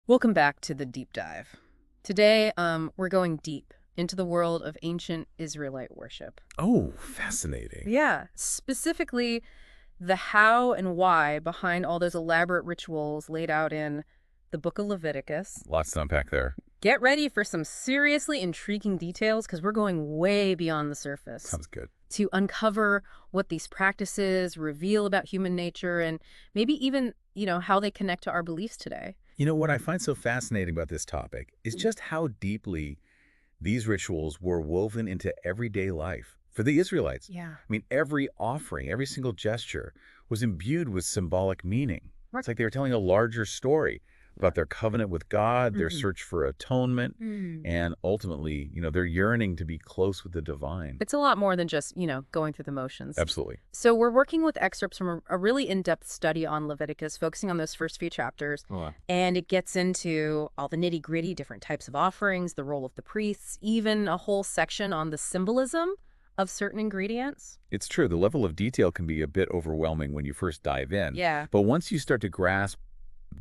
Welcome back to the deep dive. Today, we're going deep into the world of ancient Israelite worship. Oh, fascinating. Yeah, specifically the how and why behind all those elaborate rituals laid out in the book of Leviticus. Lots to unpack there. Get ready for some seriously intriguing details because we're going way beyond the surface Sounds good. to uncover what these practices reveal about human nature and maybe even, how they connect to our beliefs today. You know, what I find so fascinating about this topic is just how deeply these rituals were woven into everyday life for the Israelites. Yeah. I mean, every offering, every single gesture was imbued with symbolic meaning. Right. It's like they were telling a larger story about their covenant with God, their search for atonement, and ultimately, their yearning to be close with the divine. It's a lot more than just, going through the motions. Absolutely. So we're working with excerpts from a really in-depth study on Leviticus, focusing on those first few chapters. Oh, wow. And it gets into all the nitty-gritty, different types of offerings, the role of the priests, even a whole section on the symbolism of certain ingredients. It's true. The level of detail can be a bit overwhelming when you first dive in. Yeah. But once you start to grasp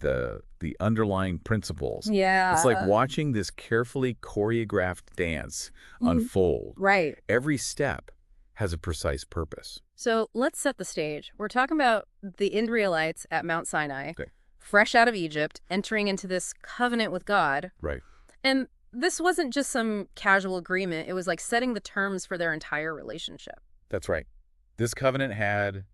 the underlying principles, Yeah. it's like watching this carefully choreographed dance unfold. Right. Every step has a precise purpose. So let's set the stage. We're talking about the Israelites at Mount Sinai, Okay. fresh out of Egypt, entering into this covenant with God. Right. And this wasn't just some casual agreement. It was like setting the terms for their entire relationship. That's right. This covenant had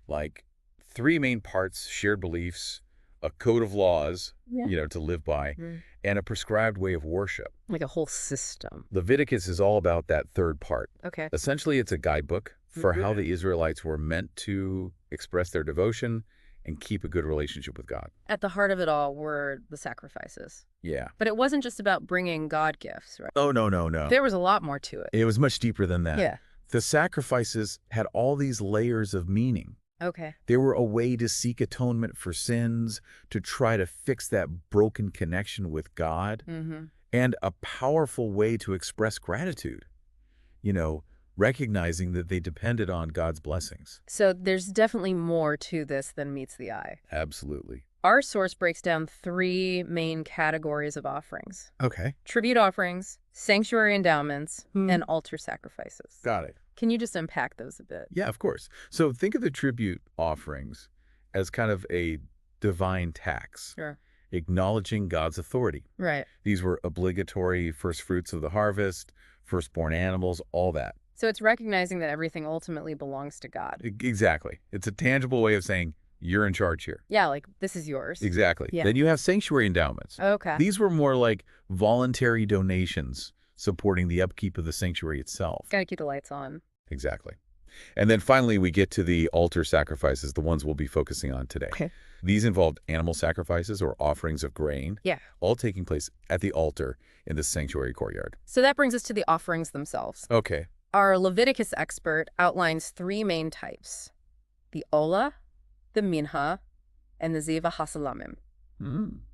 like three main parts: shared beliefs, a code of laws, to live by, and a prescribed way of worship. Like a whole system. Leviticus is all about that third part. Okay. Essentially, it's a guidebook for how the Israelites were meant to express their devotion and keep a good relationship with God. At the heart of it all were the sacrifices. Yeah. But it wasn't just about bringing God gifts, right? Oh, no. There was a lot more to it. It was much deeper than that. Yeah. The sacrifices had all these layers of meaning. Okay. They were a way to seek atonement for sins, to try to fix that broken connection with God, and a powerful way to express gratitude, recognizing that they depended on God's blessings. So there's definitely more to this than meets the eye. Absolutely. Our source breaks down three main categories of offerings: Okay. tribute offerings, sanctuary endowments, and altar sacrifices. Got it. Can you just unpack those a bit? Yeah, of course. So think of the tribute offerings as kind of a divine tax, Sure. acknowledging God's authority. Right. These were obligatory first fruits of the harvest, firstborn animals, all that. So it's recognizing that everything ultimately belongs to God. Exactly. It's a tangible way of saying, you're in charge here. Yeah, like, this is yours. Exactly. Yeah. Then you have sanctuary endowments. Okay. These were more like voluntary donations supporting the upkeep of the sanctuary itself. Gotta keep the lights on. Exactly. And then finally, we get to the altar sacrifices, the ones we'll be focusing on today. Okay. These involved animal sacrifices or offerings of grain, Yeah. all taking place at the altar in the sanctuary courtyard. So that brings us to the offerings themselves. Okay. Our Leviticus expert outlines three main types: the olah, the minha, and the ziva hasalamim.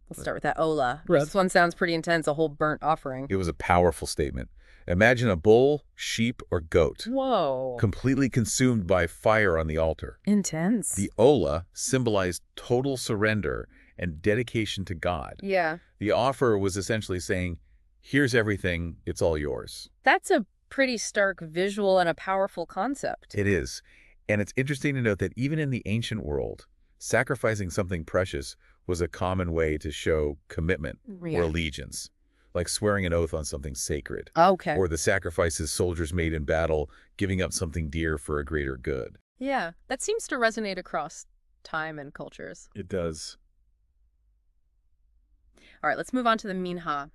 Let's start with that olah. Right. This one sounds pretty intense, a whole burnt offering. It was a powerful statement. Imagine a bull, sheep, or goat Whoa. completely consumed by fire on the altar. Intense. The olah symbolized total surrender and dedication to God. Yeah. The offer was essentially saying, here's everything, it's all yours. That's a pretty stark visual and a powerful concept. It is. And it's interesting to note that even in the ancient world, sacrificing something precious was a common way to show commitment or allegiance, like swearing an oath on something sacred. Okay. Or the sacrifices soldiers made in battle, giving up something dear for a greater good. Yeah, that seems to resonate across time and cultures. It does. All right, let's move on to the minha.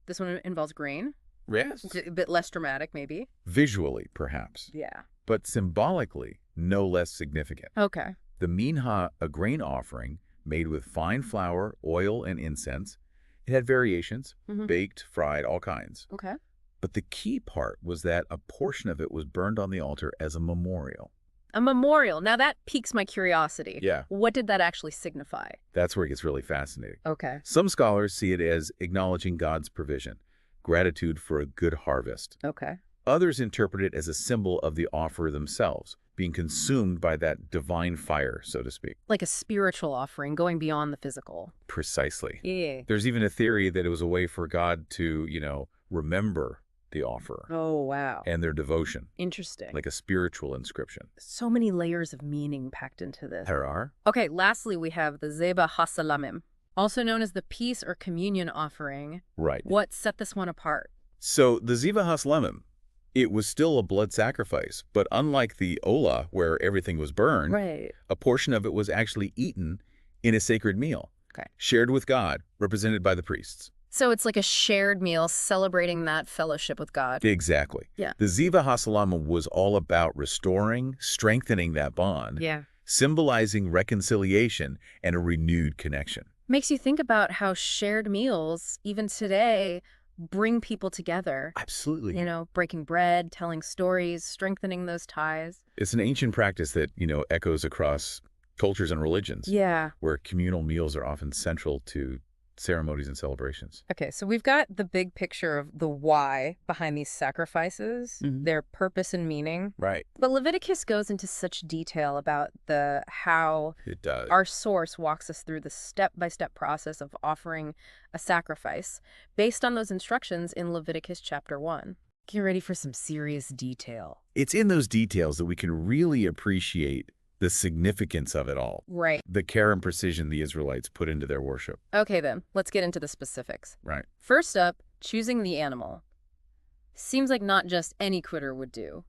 This one involves grain. Yes. It's a bit less dramatic, maybe. Visually, perhaps, Yeah. but symbolically, no less significant. Okay. The minha, a grain offering made with fine flour, oil, and incense. It had variations, baked, fried, all kinds. Okay. But the key part was that a portion of it was burned on the altar as a memorial. A memorial. Now that piques my curiosity. Yeah. What did that actually signify? That's where it gets really fascinating. Okay. Some scholars see it as acknowledging God's provision, gratitude for a good harvest. Okay. Others interpret it as a symbol of the offer themselves, being consumed by that divine fire, so to speak. Like a spiritual offering going beyond the physical. Precisely. Yeah. There's even a theory that it was a way for God to, remember the offerer Oh, wow. and their devotion, Interesting. like a spiritual inscription. So many layers of meaning packed into this. There are. Okay, lastly, we have the Zeba Hasalamim, also known as the peace or communion offering. Right. What set this one apart? So the Ziva Haslemim, it was still a blood sacrifice, but unlike the Ola, where everything was burned, Right. a portion of it was actually eaten in a sacred meal, shared with God, represented by the priests. So it's like a shared meal celebrating that fellowship with God. Exactly. Yeah. The Ziva Hasalamim was all about restoring, strengthening that bond, Yeah. symbolizing reconciliation and a renewed connection. Makes you think about how shared meals, even today, bring people together. Absolutely. Breaking bread, telling stories, strengthening those ties. It's an ancient practice that, echoes across cultures and religions. Yeah. Where communal meals are often central to ceremonies and celebrations. Okay, so we've got the big picture of the why behind these sacrifices, their purpose and meaning. Right. But Leviticus goes into such detail about how it does. Our source walks us through the step-by-step process of offering a sacrifice based on those instructions in Leviticus chapter 1. Get ready for some serious detail. It's in those details that we can really appreciate the significance of it all. Right. The care and precision the Israelites put into their worship. Okay, then, let's get into the specifics. Right. First up, choosing the animal. Seems like not just any critter would do.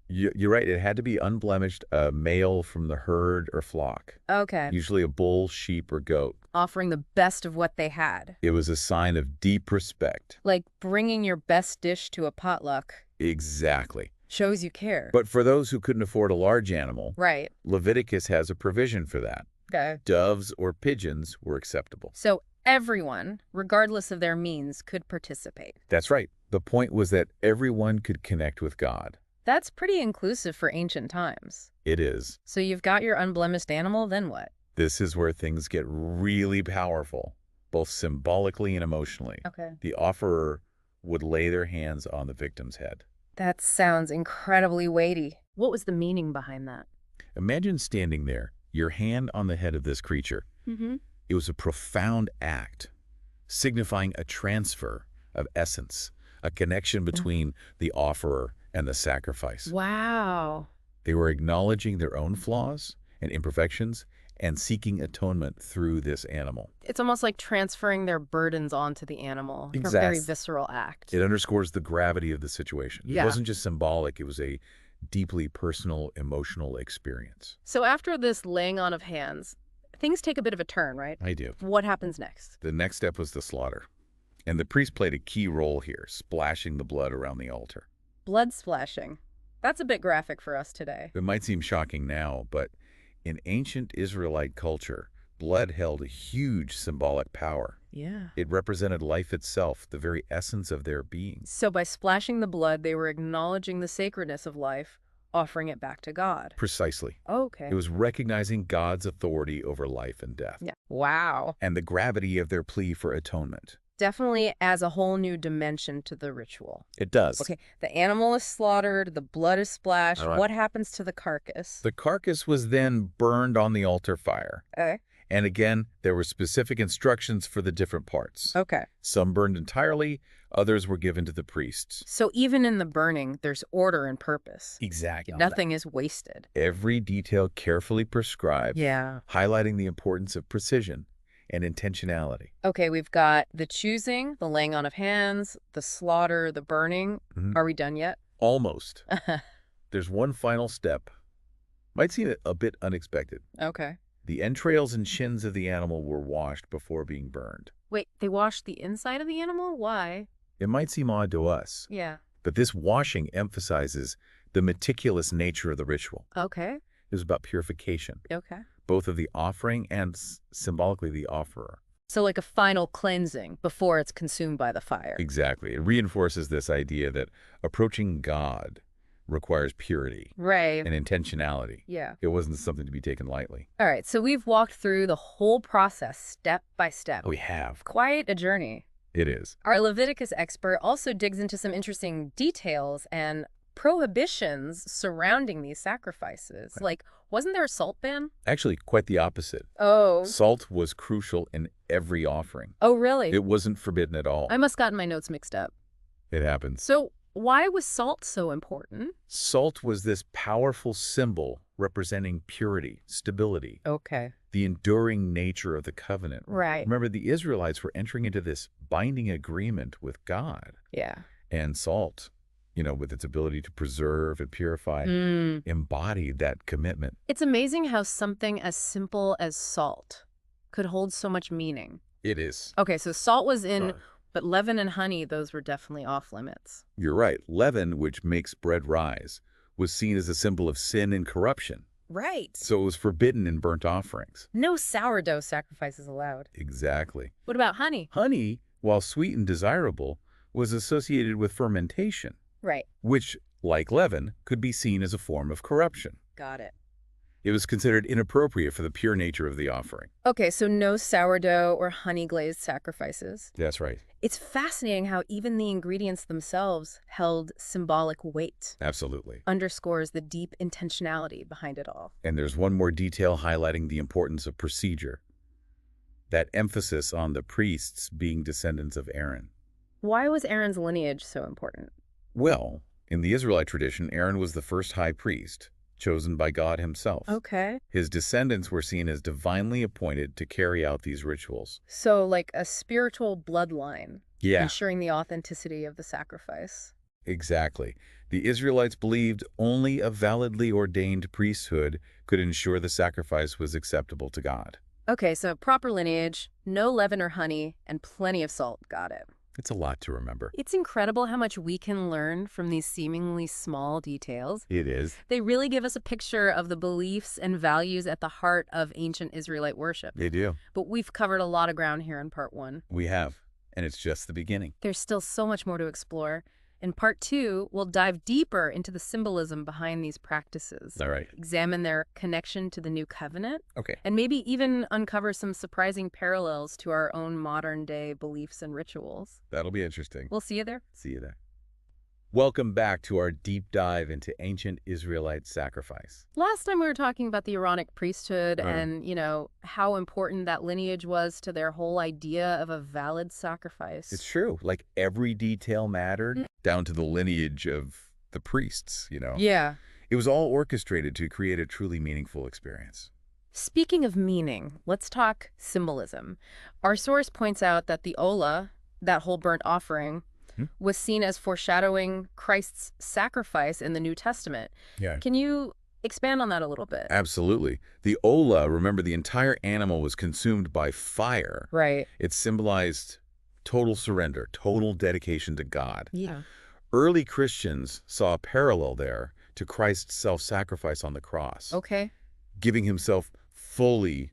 You're right. It had to be unblemished, a male from the herd or flock. Okay. Usually a bull, sheep, or goat. Offering the best of what they had. It was a sign of deep respect. Like bringing your best dish to a potluck. Exactly. Shows you care. But for those who couldn't afford a large animal, right, Leviticus has a provision for that. Okay. Doves or pigeons were acceptable. So everyone, regardless of their means, could participate. That's right. The point was that everyone could connect with God. That's pretty inclusive for ancient times. It is. So you've got your unblemished animal, then what? This is where things get really powerful, both symbolically and emotionally. Okay. The offerer would lay their hands on the victim's head. That sounds incredibly weighty. What was the meaning behind that? Imagine standing there, your hand on the head of this creature. It was a profound act, signifying a transfer of essence, a connection between the offerer and the sacrifice. Wow. They were acknowledging their own flaws and imperfections and seeking atonement through this animal. It's almost like transferring their burdens onto the animal. Exactly. A very visceral act. It underscores the gravity of the situation. Yeah. It wasn't just symbolic, it was a deeply personal, emotional experience. So after this laying on of hands, things take a bit of a turn, right? I do. What happens next? The next step was the slaughter. And the priest played a key role here, splashing the blood around the altar. Blood splashing. That's a bit graphic for us today. It might seem shocking now, but in ancient Israelite culture, blood held a huge symbolic power. Yeah. It represented life itself, the very essence of their being. So by splashing the blood, they were acknowledging the sacredness of life, offering it back to God. Precisely. Okay. It was recognizing God's authority over life and death. Yeah. Wow. And the gravity of their plea for atonement. Definitely adds a whole new dimension to the ritual. It does. Okay, the animal is slaughtered, the blood is splashed. All right. What happens to the carcass? The carcass was then burned on the altar fire. Okay. And again, there were specific instructions for the different parts. Okay. Some burned entirely, others were given to the priests. So even in the burning, there's order and purpose. Exactly. Nothing is wasted. Every detail carefully prescribed, Yeah. highlighting the importance of precision and intentionality. Okay, we've got the choosing, the laying on of hands, the slaughter, the burning. Are we done yet? Almost. There's one final step. Might seem a bit unexpected. Okay. The entrails and shins of the animal were washed before being burned. Wait, they washed the inside of the animal? Why? It might seem odd to us, Yeah. but this washing emphasizes the meticulous nature of the ritual. Okay. It was about purification, Okay. both of the offering and symbolically the offerer. So like a final cleansing before it's consumed by the fire. Exactly. It reinforces this idea that approaching God requires purity Right. and intentionality. Yeah. It wasn't something to be taken lightly. All right, so we've walked through the whole process step by step. We have. Quite a journey. It is. Our Leviticus expert also digs into some interesting details and prohibitions surrounding these sacrifices. Right. Like, wasn't there a salt ban? Actually, quite the opposite. Oh. Salt was crucial in every offering. Oh, really? It wasn't forbidden at all. I must have gotten my notes mixed up. It happens. So why was salt so important? Salt was this powerful symbol representing purity, stability, Okay. the enduring nature of the covenant. Right. Remember, the Israelites were entering into this binding agreement with God. Yeah. And salt, with its ability to preserve and purify, embodied that commitment. It's amazing how something as simple as salt could hold so much meaning. It is. Okay, so salt was in, but leaven and honey, those were definitely off limits. You're right. Leaven, which makes bread rise, was seen as a symbol of sin and corruption. Right. So it was forbidden in burnt offerings. No sourdough sacrifices allowed. Exactly. What about honey? Honey, while sweet and desirable, was associated with fermentation. Right. Which, like leaven, could be seen as a form of corruption. Got it. It was considered inappropriate for the pure nature of the offering. Okay, so no sourdough or honey-glazed sacrifices. That's right. It's fascinating how even the ingredients themselves held symbolic weight. Absolutely. Underscores the deep intentionality behind it all. And there's one more detail highlighting the importance of procedure. That emphasis on the priests being descendants of Aaron. Why was Aaron's lineage so important? Well, in the Israelite tradition, Aaron was the first high priest, chosen by God himself. Okay. His descendants were seen as divinely appointed to carry out these rituals. So like a spiritual bloodline. Yeah. Ensuring the authenticity of the sacrifice. Exactly. The Israelites believed only a validly ordained priesthood could ensure the sacrifice was acceptable to God. Okay, so proper lineage, no leaven or honey, and plenty of salt. Got it. It's a lot to remember. It's incredible how much we can learn from these seemingly small details. It is. They really give us a picture of the beliefs and values at the heart of ancient Israelite worship. They do. But we've covered a lot of ground here in part 1. We have. And it's just the beginning. There's still so much more to explore. In part 2, we'll dive deeper into the symbolism behind these practices. All right. Examine their connection to the new covenant. Okay. And maybe even uncover some surprising parallels to our own modern-day beliefs and rituals. That'll be interesting. We'll see you there. See you there. Welcome back to our deep dive into ancient Israelite sacrifice. Last time we were talking about the Aaronic priesthood and, how important that lineage was to their whole idea of a valid sacrifice. It's true. Like every detail mattered, down to the lineage of the priests, Yeah. It was all orchestrated to create a truly meaningful experience. Speaking of meaning, let's talk symbolism. Our source points out that the olah, that whole burnt offering, was seen as foreshadowing Christ's sacrifice in the New Testament. Yeah. Can you expand on that a little bit? Absolutely. The olah, remember, the entire animal was consumed by fire. Right. It symbolized total surrender, total dedication to God. Yeah. Early Christians saw a parallel there to Christ's self-sacrifice on the cross. Okay. Giving himself fully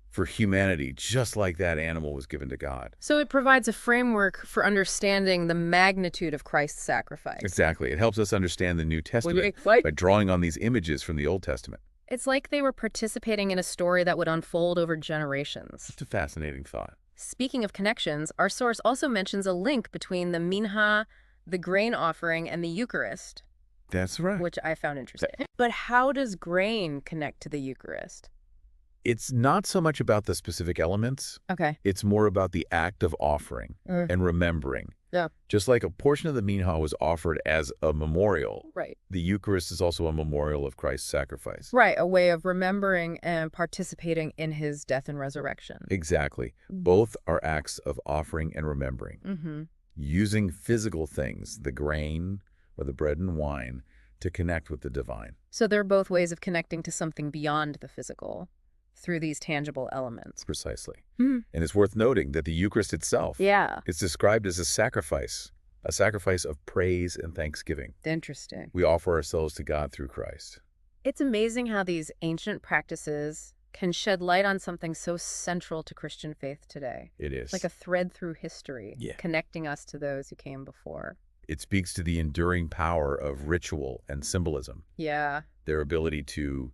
for humanity, just like that animal was given to God. So it provides a framework for understanding the magnitude of Christ's sacrifice. Exactly. It helps us understand the New Testament by drawing on these images from the Old Testament. It's like they were participating in a story that would unfold over generations. It's a fascinating thought. Speaking of connections, our source also mentions a link between the minha, the grain offering, and the Eucharist. That's right. Which I found interesting. But how does grain connect to the Eucharist? It's not so much about the specific elements. Okay. It's more about the act of offering and remembering. Yeah. Just like a portion of the minha was offered as a memorial, Right. the Eucharist is also a memorial of Christ's sacrifice. Right, a way of remembering and participating in his death and resurrection. Exactly. Both are acts of offering and remembering. Using physical things, the grain or the bread and wine, to connect with the divine. So they're both ways of connecting to something beyond the physical through these tangible elements. Precisely. And it's worth noting that the Eucharist itself is described as a sacrifice of praise and thanksgiving. Interesting. We offer ourselves to God through Christ. It's amazing how these ancient practices can shed light on something so central to Christian faith today. It is. Like a thread through history, Yeah. connecting us to those who came before. It speaks to the enduring power of ritual and symbolism. Yeah. Their ability to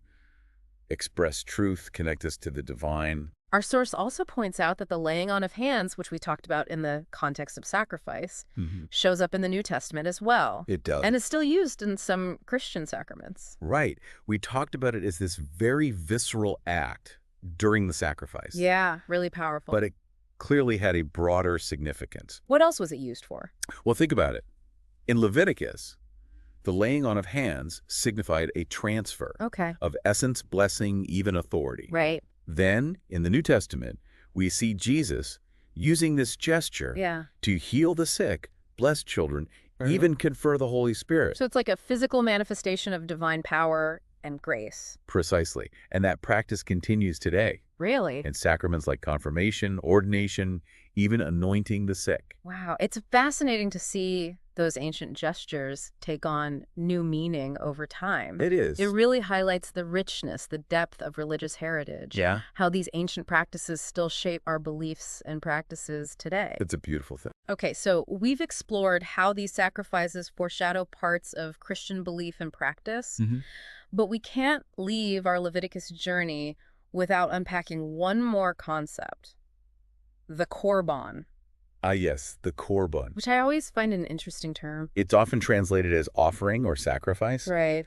express truth, connect us to the divine, Our source also points out that the laying on of hands, which we talked about in the context of sacrifice, shows up in the New Testament as well. It does. And is still used in some Christian sacraments. Right. We talked about it as this very visceral act during the sacrifice. Yeah, really powerful. But it clearly had a broader significance. What else was it used for? Well, think about it. In Leviticus, the laying on of hands signified a transfer of essence, blessing, even authority. Right. Then, in the New Testament, we see Jesus using this gesture to heal the sick, bless children, even confer the Holy Spirit. So it's like a physical manifestation of divine power and grace. Precisely. And that practice continues today. Really? In sacraments like confirmation, ordination, even anointing the sick. Wow. It's fascinating to see those ancient gestures take on new meaning over time. It is. It really highlights the richness, the depth of religious heritage. Yeah. How these ancient practices still shape our beliefs and practices today. It's a beautiful thing. Okay, so we've explored how these sacrifices foreshadow parts of Christian belief and practice, but we can't leave our Leviticus journey without unpacking one more concept: the korban. Ah, yes, the korban. Which I always find an interesting term. It's often translated as offering or sacrifice. Right.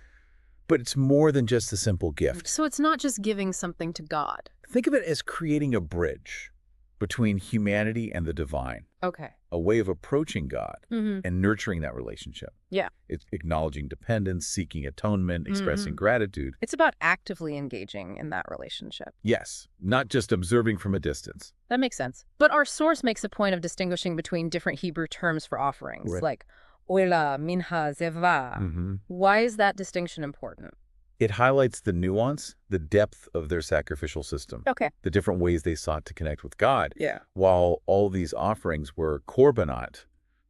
But it's more than just a simple gift. So it's not just giving something to God. Think of it as creating a bridge between humanity and the divine. Okay. A way of approaching God and nurturing that relationship. Yeah. It's acknowledging dependence, seeking atonement, expressing gratitude. It's about actively engaging in that relationship. Yes, not just observing from a distance. That makes sense. But our source makes a point of distinguishing between different Hebrew terms for offerings, like oila, minha, zeva. Why is that distinction important? It highlights the nuance, the depth of their sacrificial system. Okay. The different ways they sought to connect with God. Yeah. While all these offerings were korbanot,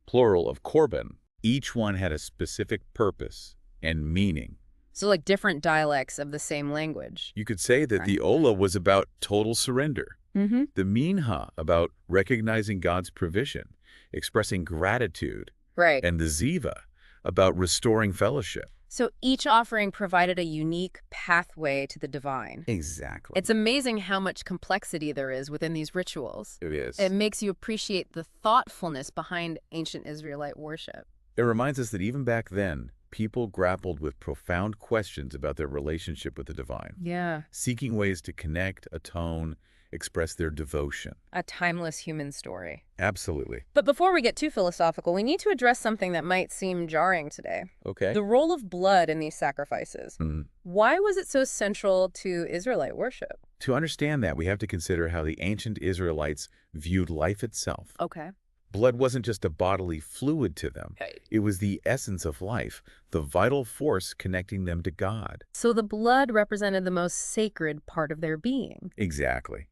plural of korban, each one had a specific purpose and meaning. So like different dialects of the same language. You could say that the ola was about total surrender. The minha about recognizing God's provision, expressing gratitude. Right. And the ziva about restoring fellowship. So each offering provided a unique pathway to the divine. Exactly. It's amazing how much complexity there is within these rituals. It is. It makes you appreciate the thoughtfulness behind ancient Israelite worship. It reminds us that even back then, people grappled with profound questions about their relationship with the divine. Yeah. Seeking ways to connect, atone, express their devotion. A timeless human story. Absolutely. But before we get too philosophical, we need to address something that might seem jarring today. Okay. The role of blood in these sacrifices. Why was it so central to Israelite worship? To understand that, we have to consider how the ancient Israelites viewed life itself. Okay. Blood wasn't just a bodily fluid to them. It was the essence of life, the vital force connecting them to God. So the blood represented the most sacred part of their being. Exactly.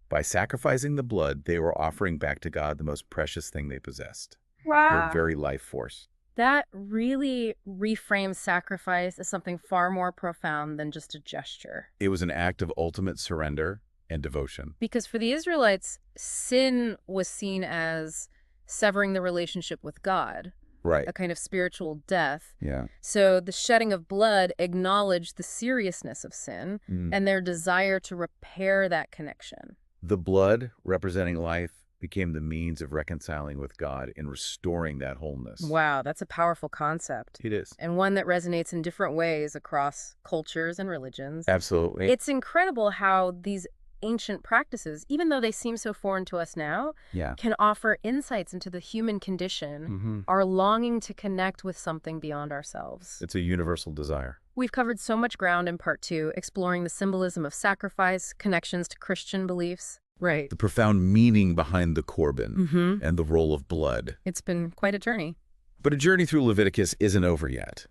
By sacrificing the blood, they were offering back to God the most precious thing they possessed. Their very life force. That really reframes sacrifice as something far more profound than just a gesture. It was an act of ultimate surrender and devotion. Because for the Israelites, sin was seen as severing the relationship with God. Right. A kind of spiritual death. Yeah. So the shedding of blood acknowledged the seriousness of sin and their desire to repair that connection. The blood, representing life, became the means of reconciling with God and restoring that wholeness. Wow, that's a powerful concept. It is. And one that resonates in different ways across cultures and religions. Absolutely. It's incredible how these ancient practices, even though they seem so foreign to us now, can offer insights into the human condition, our longing to connect with something beyond ourselves. It's a universal desire. We've covered so much ground in part 2, exploring the symbolism of sacrifice, connections to Christian beliefs. Right. The profound meaning behind the korban and the role of blood. It's been quite a journey. But a journey through Leviticus isn't over yet.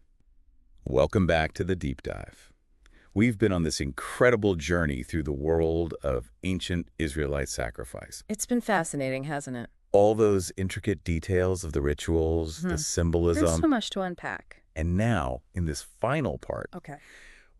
Welcome back to the Deep Dive. We've been on this incredible journey through the world of ancient Israelite sacrifice. It's been fascinating, hasn't it? All those intricate details of the rituals, the symbolism. There's so much to unpack. And now, in this final part,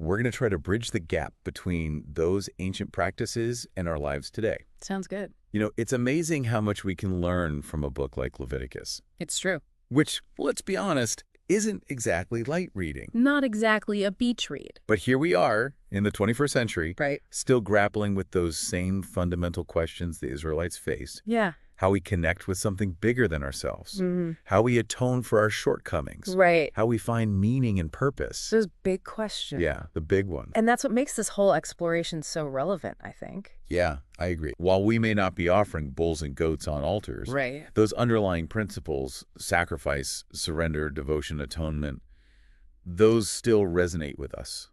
we're going to try to bridge the gap between those ancient practices and our lives today. Sounds good. You know, it's amazing how much we can learn from a book like Leviticus. It's true. Which, let's be honest, isn't exactly light reading. Not exactly a beach read. But here we are in the 21st century, Right. still grappling with those same fundamental questions the Israelites faced. Yeah. How we connect with something bigger than ourselves. Mm-hmm. How we atone for our shortcomings. Right. How we find meaning and purpose. Those big questions. Yeah, the big one. And that's what makes this whole exploration so relevant, I think. Yeah, I agree. While we may not be offering bulls and goats on altars, Right. those underlying principles, sacrifice, surrender, devotion, atonement, those still resonate with us.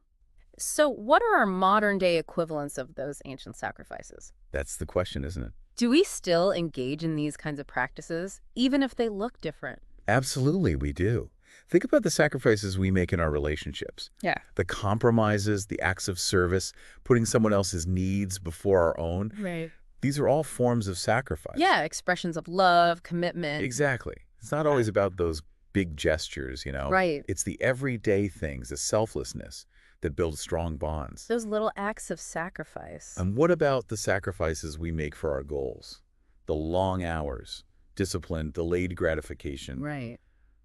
So what are our modern-day equivalents of those ancient sacrifices? That's the question, isn't it? Do we still engage in these kinds of practices, even if they look different? Absolutely, we do. Think about the sacrifices we make in our relationships. Yeah. The compromises, the acts of service, putting someone else's needs before our own. Right. These are all forms of sacrifice. Yeah, expressions of love, commitment. Exactly. It's not always about those big gestures, Right. It's the everyday things, the selflessness that build strong bonds. Those little acts of sacrifice. And what about the sacrifices we make for our goals? The long hours, discipline, delayed gratification, Right.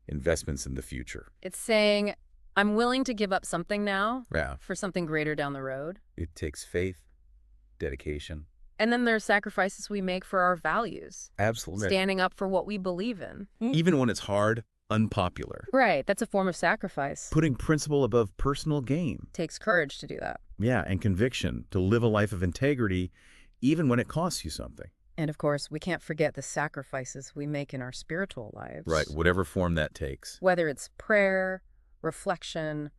investments in the future. It's saying, I'm willing to give up something now Yeah, for something greater down the road. it takes faith, dedication. And then there's sacrifices we make for our values, Absolutely. standing up for what we believe in. Even when it's hard, unpopular. Right, that's a form of sacrifice. Putting principle above personal gain. Takes courage to do that. Yeah, and conviction to live a life of integrity even when it costs you something. And of course, we can't forget the sacrifices we make in our spiritual lives. Right, whatever form that takes. Whether it's prayer, reflection,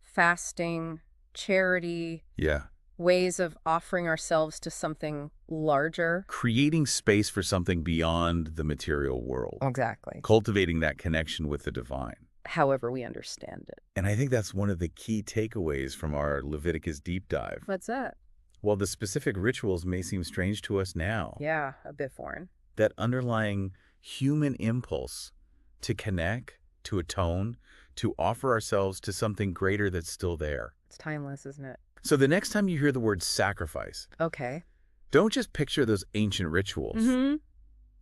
fasting, charity, Yeah. ways of offering ourselves to something larger. Creating space for something beyond the material world. Exactly. Cultivating that connection with the divine. However we understand it. And I think that's one of the key takeaways from our Leviticus deep dive. What's that? While the specific rituals may seem strange to us now, Yeah, a bit foreign. that underlying human impulse to connect, to atone, to offer ourselves to something greater that's still there. It's timeless, isn't it? So the next time you hear the word sacrifice, Okay. don't just picture those ancient rituals. Mm-hmm.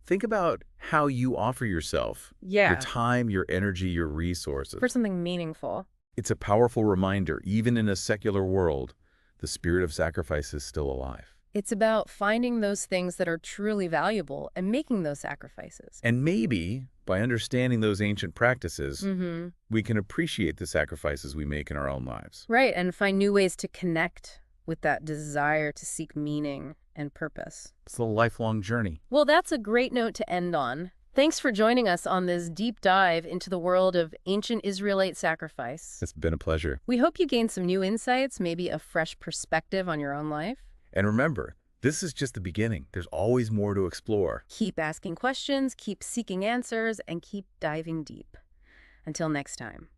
Think about how you offer yourself, Yeah. your time, your energy, your resources. For something meaningful. It's a powerful reminder, even in a secular world, the spirit of sacrifice is still alive. It's about finding those things that are truly valuable and making those sacrifices. And maybe, by understanding those ancient practices, Mm-hmm. we can appreciate the sacrifices we make in our own lives. Right, and find new ways to connect with that desire to seek meaning and purpose. It's a lifelong journey. Well, that's a great note to end on. Thanks for joining us on this deep dive into the world of ancient Israelite sacrifice. It's been a pleasure. We hope you gained some new insights, maybe a fresh perspective on your own life. And remember, this is just the beginning. There's always more to explore. Keep asking questions, keep seeking answers, and keep diving deep. Until next time.